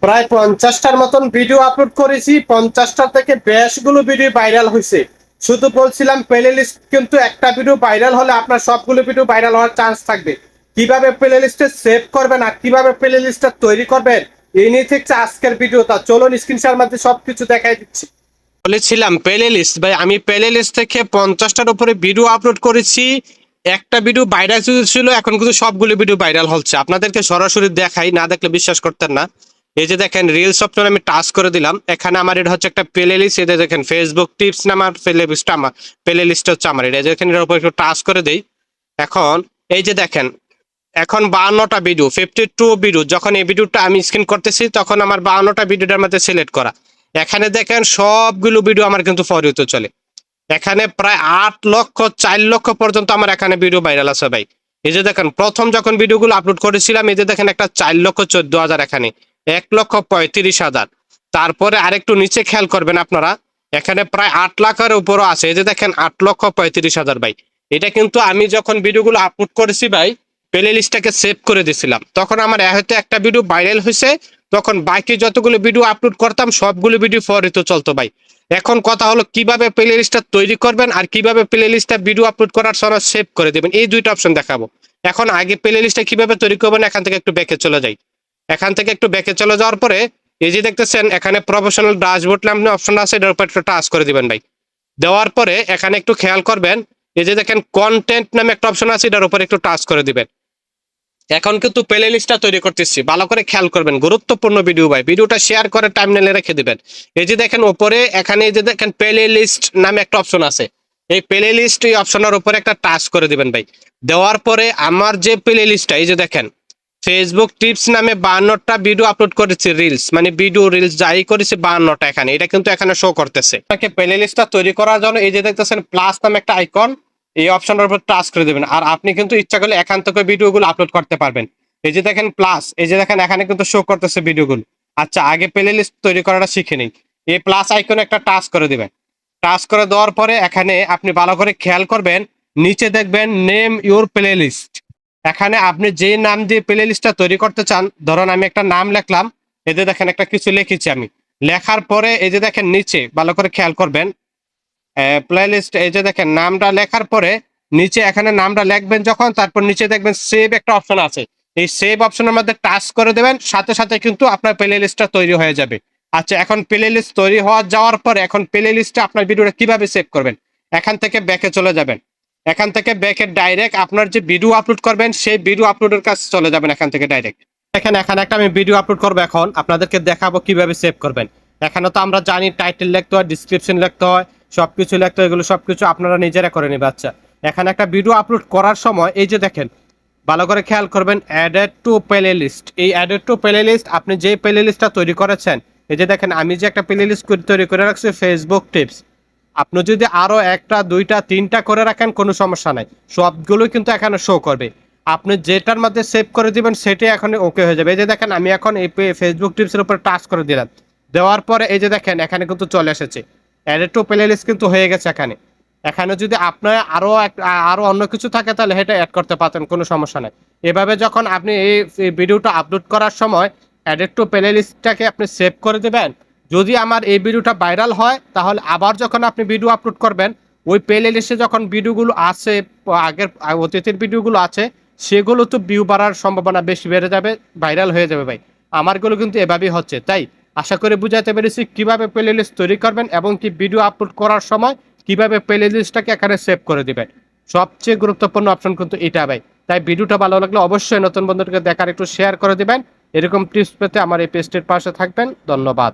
প্রায় 50টার মতন video upload করেছি। 50টা থেকে বেশগুলো ভিডিও ভাইরাল হয়েছে। শুধু বলছিলাম প্লে লিস্ট, কিন্তু একটা ভিডিও ভাইরাল হলে আপনার সবগুলো ভিডিও ভাইরাল হওয়ার চান্স থাকবে। কিভাবে প্লে লিস্টে সেভ করবেন আর কিভাবে প্লে লিস্টটা তৈরি করবেন, এই নিয়ে থাকছে আজকের ভিডিওটা। চলুন স্ক্রিনশটের মধ্যে সবকিছু দেখাই দিচ্ছি। বলেছিলাম প্লে লিস্ট ভাই, আমি প্লে লিস্ট থেকে 50টার উপরে ভিডিও আপলোড করেছি। একটা ভিডিও ভাইরাল ছিল, এখন কিন্তু সবগুলো ভিডিও ভাইরাল হচ্ছে। আপনাদেরকে সরাসরি দেখাই, না দেখলে বিশ্বাস করতেন না। এই যে দেখেন রিলস অপশন আমি টাচ করে দিলাম। এখানে আমার এটা হচ্ছে একটা প্লে লিস্ট। এই যে দেখেন ফেসবুক টিপস নাম আর প্লে লিস্ট হচ্ছে আমার এটা। দেখেন এর উপর একটু টাচ করে দেই। এখন এই যে দেখেন, এখন 52টা ভিডিও, 52 ভিডিও। যখন এই ভিডিওটা আমি স্ক্রিন করতেছি তখন আমার 52টা ভিডিওটার মধ্যে সিলেক্ট করা। এখানে দেখেন সবগুলো ভিডিও আমার কিন্তু ফর ইউতে চলে। এখানে প্রায় 8 লক্ষ 4 লক্ষ পর্যন্ত আমার এখানে ভিডিও ভাইরাল আছে ভাই। এই যে দেখেন প্রথম যখন ভিডিওগুলো আপলোড করেছিলাম, এই যে দেখেন একটা 4,14,000, এখানে 1,35,000। তারপরে আরেকটু নিচে খেয়াল করবেন আপনারা, এখানে প্রায় 8 লাখের উপরও আছে। এই যে দেখেন 8,35,000 ভাই। এটা কিন্তু আমি যখন ভিডিওগুলো আপলোড করেছি ভাই, প্লে লিস্টটাকে সেভ করে দিয়েছিলাম, তখন আমার হয়তো একটা ভিডিও ভাইরাল হয়েছে, তখন বাকি যতগুলো ভিডিও আপলোড করতাম সবগুলো ভিডিও ফরিত চলতো ভাই। এখন কথা হলো কিভাবে প্লে লিস্টটা তৈরি করবেন আর কিভাবে প্লে লিস্টটা ভিডিও আপলোড করার সময় সেভ করে দেবেন, এই দুইটা অপশন দেখাবো। এখন আগে প্লে লিস্টটা কিভাবে তৈরি করবেন, এখান থেকে একটু ব্যাকে চলে যাই। এখান থেকে একটু ব্যাকে চলে যাওয়ার পরে এই যে দেখতেছেন এখানে প্রফেশনাল ড্যাশবোর্ড নামে অপশন আছে, এটার উপর একটু টাচ করে দিবেন ভাই। দেওয়ার পরে এখানে একটু খেয়াল করবেন, এই যে দেখেন কন্টেন্ট নামে একটা অপশন আছে, এটার উপর একটু টাচ করে দিবেন। এখন কিন্তু প্লে লিস্টটা তৈরি করতেছি, ভালো করে খেয়াল করবেন, গুরুত্বপূর্ণ ভিডিও ভাই। ভিডিওটা শেয়ার করে টাইমলাইনে রেখে দিবেন। এই যে দেখেন উপরে এখানে এই যে দেখেন প্লে লিস্ট নামে একটা অপশন আছে, এই প্লে লিস্ট এই অপশনের উপরে একটা টাচ করে দিবেন ভাই। দেওয়ার পরে আমার যে প্লে লিস্টটা, এই যে দেখেন ফেসবুক টিপস নামে 52টা ভিডিও আপলোড করেছি, রিলস মানে ভিডিও রিলস যাই করেছি 52টা, এখানে এটা কিন্তু এখানে শো করতেছে। আপনাকে প্লে লিস্টটা তৈরি করার জন্য এই যে দেখতেছেন প্লাস নামে একটা আইকন, এই অপশনের উপর টাচ করে দেবেন। আর আপনি কিন্তু ইচ্ছা করলে এখান থেকে ভিডিওগুলো আপলোড করতে পারবেন। এই যে দেখেন প্লাস, এই যে দেখেন এখানে কিন্তু শো করতেছে ভিডিওগুলো। আচ্ছা, আগে প্লে লিস্ট তৈরি করাটা শিখে নিই। এই প্লাস আইকনে একটা টাচ করে দিবেন। টাচ করে দেওয়ার পরে এখানে আপনি ভালো করে খেয়াল করবেন, নিচে দেখবেন নেম ইউর প্লে লিস্ট। এখানে আপনি যে নাম দিয়ে প্লে লিস্টটা তৈরি করতে চান, ধরুন আমি একটা নাম লিখলাম। এই যে দেখেন একটা কিছু লিখেছি আমি, লেখার পরে এই যে দেখেন নিচে ভালো করে খেয়াল করবেন, প্লে লিস্ট, এই যে দেখেন নামটা লেখার পরে নিচে এখানে নামটা লিখবেন যখন, তারপর নিচে দেখবেন সেভ একটা অপশন আছে, এই সেভ অপশনের মধ্যে টাচ করে দেবেন, সাথে সাথে কিন্তু আপনার প্লে লিস্টটা তৈরি হয়ে যাবে। আচ্ছা, এখন প্লে লিস্ট তৈরি হওয়া যাওয়ার পরে এখন প্লে লিস্টে আপনার ভিডিওটা কিভাবে সেভ করবেন, এখান থেকে ব্যাকে চলে যাবেন। এখান থেকে ব্যাকে ডাইরেক্ট আপনার যে ভিডিও আপলোড করবেন সেই ভিডিও আপলোডের কাছে চলে যাবেন এখান থেকে ডাইরেক্ট। এখানে একটা আমি ভিডিও আপলোড করবো, এখন আপনাদেরকে দেখাবো কিভাবে সেভ করবেন। এখানে তো আমরা জানি টাইটেল লিখতে হয়, ডিসক্রিপশন লিখতে হয়, সবকিছু লিখতে হয়, এগুলো সবকিছু আপনারা নিজেরা করে নেবে। আচ্ছা, এখানে একটা ভিডিও আপলোড করার সময় এই যে দেখেন ভালো করে খেয়াল করবেন, অ্যাডেড টু প্লে লিস্ট। এই অ্যাডেড টু প্লে লিস্ট, আপনি যে প্লে লিস্টটা তৈরি করেছেন, এই যে দেখেন আমি যে একটা প্লে লিস্ট তৈরি করে রাখছি ফেসবুক টিপস, আপনি যদি আরো একটা দুইটা তিনটা করে রাখেন কোনো সমস্যা নাই, সবগুলো কিন্তু এখানে শো করবে। আপনি যেটার মধ্যে সেভ করে দিবেন সেটাই এখন ওকে হয়ে যাবে। এই যে দেখেন আমি এখন এই ফেসবুক টিপসের উপর টাচ করে দিলাম। দেওয়ার পরে এই যে দেখেন এখানে কিন্তু চলে এসেছে, অ্যাডেড টু প্লে লিস্ট কিন্তু হয়ে গেছে এখানে। এখানে যদি আপনার আরো অন্য কিছু থাকে তাহলে এটা অ্যাড করতে পারতেন, কোনো সমস্যা নাই। এভাবে যখন আপনি এই ভিডিওটা আপলোড করার সময় অ্যাডেড টু প্লে লিস্টটাকে আপনি সেভ করে দেবেন। যদি আমার এই ভিডিওটা ভাইরাল হয় তাহলে আবার যখন আপনি ভিডিও আপলোড করবেন, ওই প্লে লিস্টে যখন ভিডিওগুলো আছে, আগের অতীতের ভিডিওগুলো আছে, সেগুলো তো ভিউ বাড়ার সম্ভাবনা বেশি বেড়ে যাবে, ভাইরাল হয়ে যাবে ভাই। আমারগুলো কিন্তু এভাবেই হচ্ছে। তাই আশা করি বুঝাতে পেরেছি কিভাবে প্লে লিস্ট তৈরি করবেন এবং কি ভিডিও আপলোড করার সময় কিভাবে প্লে লিস্টটাকে এখানে সেভ করে দিবেন। সবচেয়ে গুরুত্বপূর্ণ অপশন কিন্তু এটা ভাই। তাই ভিডিওটা ভালো লাগলে অবশ্যই নতুন বন্ধুদেরকে দেখার একটু শেয়ার করে দিবেন। এরকম টিপস পেতে আমার এই পেজটির পাশে থাকবেন। ধন্যবাদ।